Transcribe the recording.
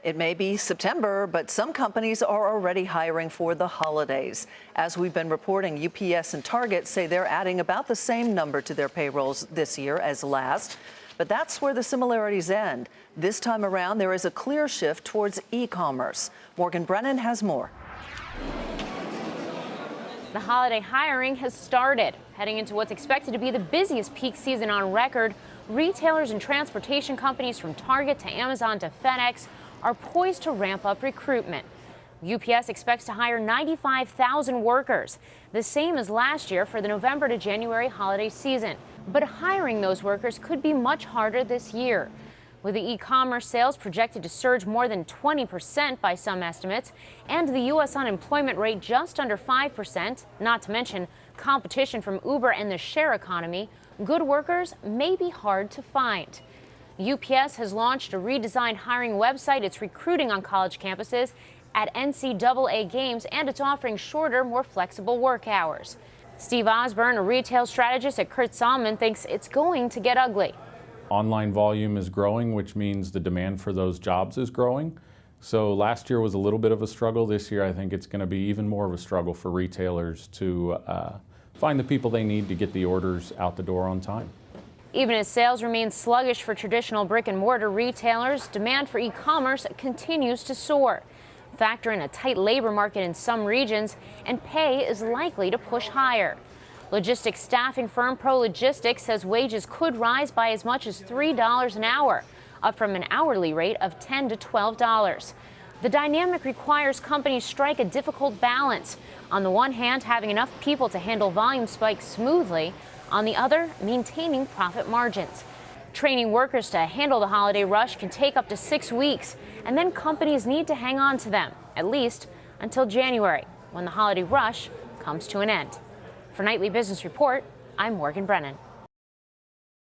It may be September, but some companies are already hiring for the holidays. As we've been reporting, UPS and Target say they're adding about the same number to their payrolls this year as last. But that's where the similarities end. This time around, there is a clear shift towards e-commerce. Brennan has more. The holiday hiring has started. Heading into what's expected to be the busiest peak season on record, retailers and transportation companies from Target to Amazon to FedEx are poised to ramp up recruitment. UPS expects to hire 95,000 workers, the same as last year for the November to January holiday season. But hiring those workers could be much harder this year. With the e-commerce sales projected to surge more than 20% by some estimates, and the U.S. unemployment rate just under 5%, not to mention competition from Uber and the share economy, good workers may be hard to find. UPS has launched a redesigned hiring website. It's recruiting on college campuses at NCAA games, and it's offering shorter, more flexible work hours. Steve Osborne, a retail strategist at Kurt Salmon, thinks it's going to get ugly. Online volume is growing, which means the demand for those jobs is growing. So last year was a little bit of a struggle. This year, I think it's going to be even more of a struggle for retailers to find the people they need to get the orders out the door on time. Even as sales remain sluggish for traditional brick and mortar retailers, demand for e-commerce continues to soar. Factor in a tight labor market in some regions, and pay is likely to push higher. Logistics staffing firm ProLogistics says wages could rise by as much as $3 an hour, up from an hourly rate of $10 to $12. The dynamic requires companies strike a difficult balance. On the one hand, having enough people to handle volume spikes smoothly. On the other, maintaining profit margins. Training workers to handle the holiday rush can take up to 6 weeks, and then companies need to hang on to them, at least until January, when the holiday rush comes to an end. For Nightly Business Report, I'm Brennan.